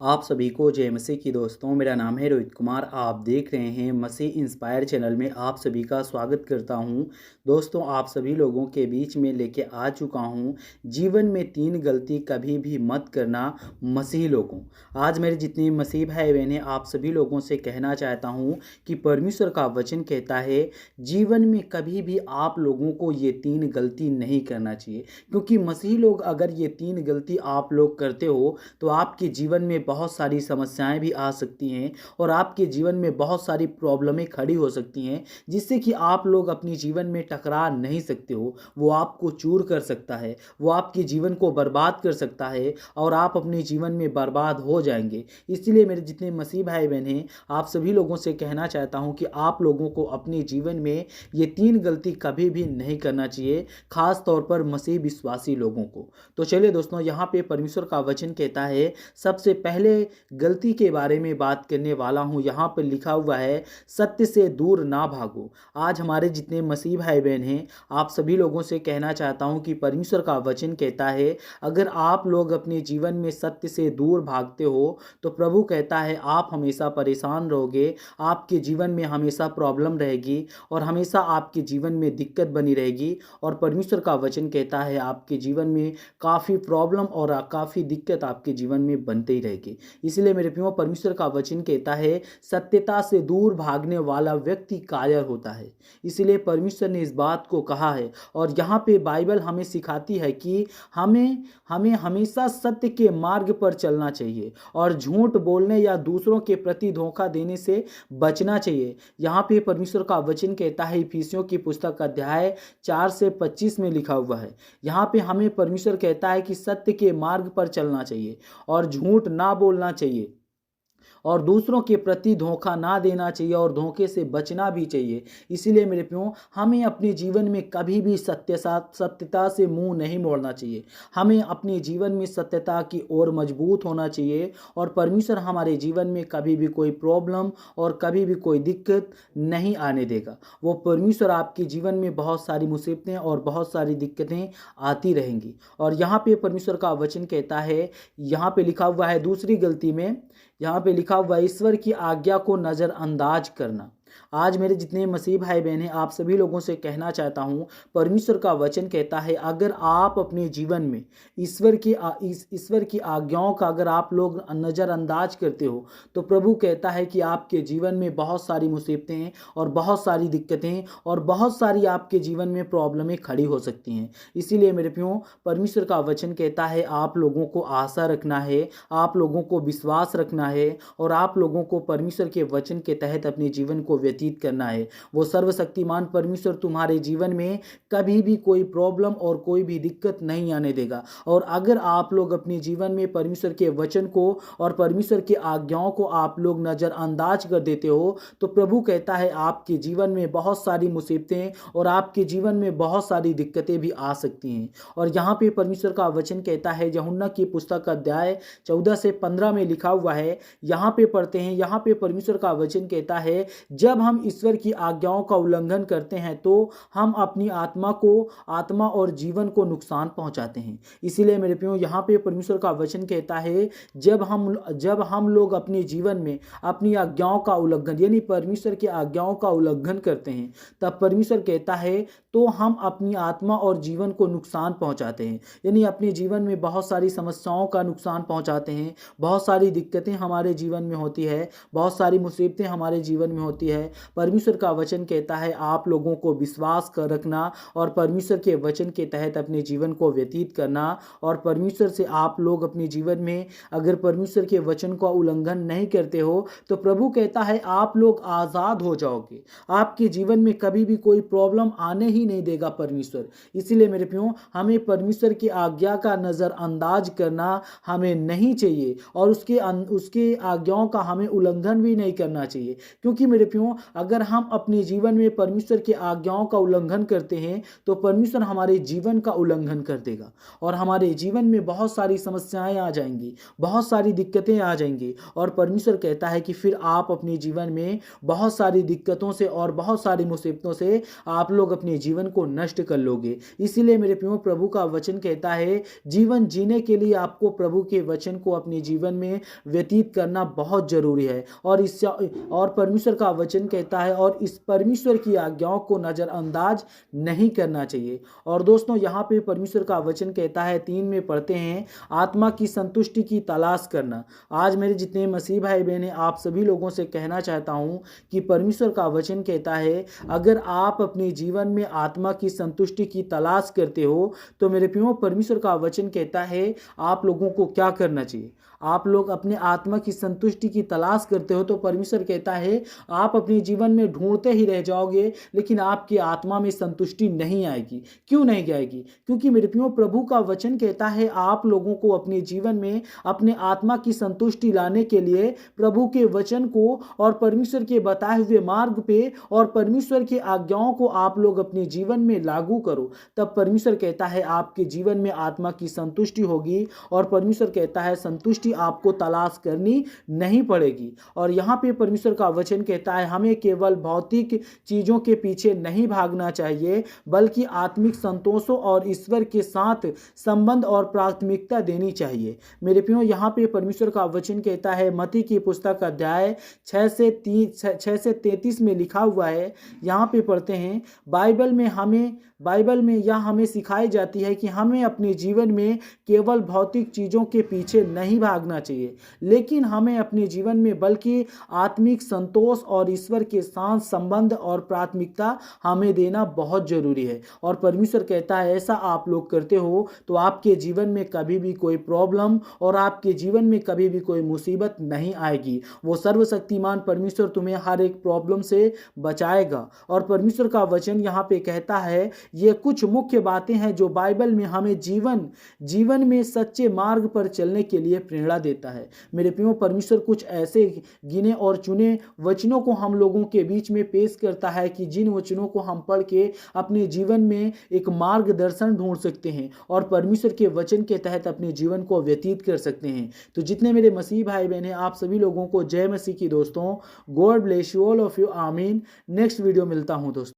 आप सभी को जय मसीह की दोस्तों। मेरा नाम है रोहित कुमार। आप देख रहे हैं मसीह इंस्पायर चैनल में आप सभी का स्वागत करता हूं। दोस्तों, आप सभी लोगों के बीच में लेके आ चुका हूं जीवन में 3 गलती कभी भी मत करना मसीह लोगों। आज मेरे जितने मसीह भाई बहन हैं, आप सभी लोगों से कहना चाहता हूं कि परमेश्वर का वचन कहता है जीवन में कभी भी आप लोगों को ये 3 गलती नहीं करना चाहिए। क्योंकि मसीह लोग अगर ये 3 गलती आप लोग करते हो तो आपके जीवन में बहुत सारी समस्याएं भी आ सकती हैं और आपके जीवन में बहुत सारी प्रॉब्लमें खड़ी हो सकती हैं, जिससे कि आप लोग अपनी जीवन में टकरा नहीं सकते हो। वो आपको चूर कर सकता है, वो आपके जीवन को बर्बाद कर सकता है और आप अपने जीवन में बर्बाद हो जाएंगे। इसलिए मेरे जितने मसीह भाई बहन हैं, आप सभी लोगों से कहना चाहता हूं कि आप लोगों को अपने जीवन में ये 3 गलती कभी भी नहीं करना चाहिए, खास तौर पर मसीह विश्वासी लोगों को। तो चलिए दोस्तों, यहाँ पे परमेश्वर का वचन कहता है, सबसे पहले गलती के बारे में बात करने वाला हूं। यहाँ पर लिखा हुआ है, सत्य से दूर ना भागो। आज हमारे जितने मसीह भाई बहन हैं, आप सभी लोगों से कहना चाहता हूं कि परमेश्वर का वचन कहता है, अगर आप लोग अपने जीवन में सत्य से दूर भागते हो तो प्रभु कहता है आप हमेशा परेशान रहोगे, आपके जीवन में हमेशा प्रॉब्लम रहेगी और हमेशा आपके जीवन में दिक्कत बनी रहेगी। और परमेश्वर का वचन कहता है आपके जीवन में काफ़ी प्रॉब्लम और काफ़ी दिक्कत आपके जीवन में बनते ही रहेगी। इसलिए मेरे प्रियो, परमेश्वर का वचन कहता है सत्यता से दूर भागने वाला व्यक्ति कायर होता है। इसलिए परमेश्वर ने इस बात को कहा है और यहाँ पे बाइबल हमें सिखाती है कि हमें हमें हमेशा सत्य के मार्ग पर चलना चाहिए और झूठ बोलने या दूसरों के प्रति धोखा देने से बचना चाहिए। यहाँ पे परमेश्वर का वचन कहता है, इफिसियों की पुस्तक अध्याय 4 से 25 में लिखा हुआ है। यहाँ पे हमें परमेश्वर कहता है कि सत्य के मार्ग पर चलना चाहिए और झूठ ना बोलना चाहिए और दूसरों के प्रति धोखा ना देना चाहिए और धोखे से बचना भी चाहिए। इसीलिए मेरे प्रियो, हमें अपने जीवन में कभी भी सत्यता से मुंह नहीं मोड़ना चाहिए। हमें अपने जीवन में सत्यता की ओर मजबूत होना चाहिए और परमेश्वर हमारे जीवन में कभी भी कोई प्रॉब्लम और कभी भी कोई दिक्कत नहीं आने देगा। वो परमेश्वर आपके जीवन में बहुत सारी मुसीबतें और बहुत सारी दिक्कतें आती रहेंगी। और यहाँ पे परमेश्वर का वचन कहता है, यहाँ पे लिखा हुआ है दूसरी गलती में, यहाँ पे लिखा हुआ ईश्वर की आज्ञा को नज़रअंदाज करना। आज मेरे जितने मसीह भाई बहन हैं, आप सभी लोगों से कहना चाहता हूँ, परमेश्वर का वचन कहता है अगर आप अपने जीवन में ईश्वर की आज्ञाओं का अगर आप लोग नज़रअंदाज करते हो तो प्रभु कहता है कि आपके जीवन में बहुत सारी मुसीबतें और बहुत सारी दिक्कतें और बहुत सारी आपके जीवन में प्रॉब्लमें खड़ी हो सकती हैं। इसीलिए मेरे प्रियो, परमेश्वर का वचन कहता है आप लोगों को आशा रखना है, आप लोगों को विश्वास रखना है और आप लोगों को परमेश्वर के वचन के तहत अपने जीवन को व्यतीत करना है। वो सर्वशक्तिमान परमेश्वर तुम्हारे जीवन में कभी भी कोई प्रॉब्लम और कोई भी दिक्कत नहीं आने देगा। और अगर आप लोग अपने जीवन में परमेश्वर के वचन को और परमेश्वर की आज्ञाओं को आप लोग नज़रअंदाज कर देते हो तो प्रभु कहता है आपके जीवन में बहुत सारी मुसीबतें और आपके जीवन में बहुत सारी दिक्कतें भी आ सकती हैं। और यहाँ पे परमेश्वर का वचन कहता है, यूहन्ना की पुस्तक अध्याय 14 से 15 में लिखा हुआ है, यहाँ पे पढ़ते हैं। यहाँ पे परमेश्वर का वचन कहता है, जब हम ईश्वर की आज्ञाओं का उल्लंघन करते हैं तो हम अपनी आत्मा और जीवन को नुकसान पहुंचाते हैं। इसीलिए मेरे प्रियो, यहाँ पे परमेश्वर का वचन कहता है जब हम लोग अपने जीवन में अपनी आज्ञाओं का उल्लंघन यानी परमेश्वर की आज्ञाओं का उल्लंघन करते हैं, तब परमेश्वर कहता है तो हम अपनी आत्मा और जीवन को नुकसान पहुंचाते हैं। यानी अपने जीवन में बहुत सारी समस्याओं का नुकसान पहुंचाते हैं, बहुत सारी दिक्कतें हमारे जीवन में होती है, बहुत सारी मुसीबतें हमारे जीवन में होती है। परमेश्वर का वचन कहता है आप लोगों को विश्वास कर रखना और परमेश्वर के वचन के तहत अपने जीवन को व्यतीत करना। और परमेश्वर से आप लोग अपने जीवन में अगर परमेश्वर के वचन का उल्लंघन नहीं करते हो तो प्रभु कहता है आप लोग आज़ाद हो जाओगे, आपके जीवन में कभी भी कोई प्रॉब्लम आने ही नहीं देगा परमेश्वर। इसीलिए मेरे प्रियो, हमें परमेश्वर की आज्ञा का नज़रअंदाज करना हमें नहीं चाहिए और उसके आज्ञाओं का हमें उल्लंघन भी नहीं करना चाहिए। क्योंकि मेरे प्रियो, दोस्तों, अगर हम अपने जीवन में परमेश्वर की आज्ञाओं का उल्लंघन करते हैं तो परमेश्वर हमारे जीवन का उल्लंघन कर देगा और हमारे जीवन में बहुत सारी समस्याएं आ जाएंगी, बहुत सारी दिक्कतें आ जाएंगी। और परमेश्वर कहता है कि फिर आप अपने जीवन में बहुत सारी दिक्कतों से और बहुत सारी मुसीबतों से आप लोग अपने जीवन को नष्ट कर लोगे। इसीलिए मेरे प्रियो, प्रभु का वचन कहता है जीवन जीने के लिए आपको प्रभु के वचन को अपने जीवन में व्यतीत करना बहुत जरूरी है। और परमेश्वर का वचन कहता है और इस परमेश्वर की आज्ञाओं को नजरअंदाज नहीं करना चाहिए। और दोस्तों, यहाँ पे परमेश्वर का वचन कहता है 3 में पढ़ते हैं, आत्मा की संतुष्टि की तलाश करना। आज मेरे जितने मसीह भाई बहन हैं, आप सभी लोगों से कहना चाहता हूँ कि परमेश्वर का वचन कहता है अगर आप अपने जीवन में आत्मा की संतुष्टि की तलाश करते हो तो मेरे प्रियो, परमेश्वर का वचन कहता है आप लोगों को क्या करना चाहिए। आप लोग अपने आत्मा की संतुष्टि की तलाश करते हो तो परमेश्वर कहता है आप अपने जीवन में ढूंढते ही रह जाओगे, लेकिन आपकी आत्मा में संतुष्टि नहीं आएगी। क्यों नहीं आएगी? क्योंकि मेरे प्रियो, प्रभु का वचन कहता है आप लोगों को अपने जीवन में अपने आत्मा की संतुष्टि लाने के लिए प्रभु के वचन को और परमेश्वर के बताए हुए मार्ग पे और परमेश्वर की आज्ञाओं को आप लोग अपने जीवन में लागू करो। तब परमेश्वर कहता है आपके जीवन में आत्मा की संतुष्टि होगी और परमेश्वर कहता है संतुष्टि आपको तलाश करनी नहीं पड़ेगी। और यहाँ पे परमेश्वर का वचन कहता है हमें केवल भौतिक चीजों के पीछे नहीं भागना चाहिए, बल्कि आत्मिक संतोषों और ईश्वर के साथ संबंध और प्राथमिकता देनी चाहिए। मेरे प्रियो, यहाँ पे परमेश्वर का वचन कहता है मत्ती की पुस्तक अध्याय 6 से 33 में लिखा हुआ है, यहाँ पे पढ़ते हैं, बाइबल में यह हमें सिखाई जाती है कि हमें अपने जीवन में केवल भौतिक चीज़ों के पीछे नहीं भागना चाहिए, लेकिन हमें अपने जीवन में बल्कि आत्मिक संतोष और ईश्वर के साथ संबंध और प्राथमिकता हमें देना बहुत जरूरी है। और परमेश्वर कहता है ऐसा आप लोग करते हो तो आपके जीवन में कभी भी कोई प्रॉब्लम और आपके जीवन में कभी भी कोई मुसीबत नहीं आएगी। वो सर्वशक्तिमान परमेश्वर तुम्हें हर एक प्रॉब्लम से बचाएगा। और परमेश्वर का वचन यहाँ पे कहता है ये कुछ मुख्य बातें हैं जो बाइबल में हमें जीवन में सच्चे मार्ग पर चलने के लिए प्रेरणा देता है। मेरे प्रियो, परमेश्वर कुछ ऐसे गिने और चुने वचनों को हम लोगों के बीच में पेश करता है कि जिन वचनों को हम पढ़ के अपने जीवन में एक मार्गदर्शन ढूंढ सकते हैं और परमेश्वर के वचन के तहत अपने जीवन को व्यतीत कर सकते हैं। तो जितने मेरे मसीह भाई बहन हैं, आप सभी लोगों को जय मसीह की दोस्तों। God bless you all of you. आमीन। नेक्स्ट वीडियो मिलता हूं दोस्तों।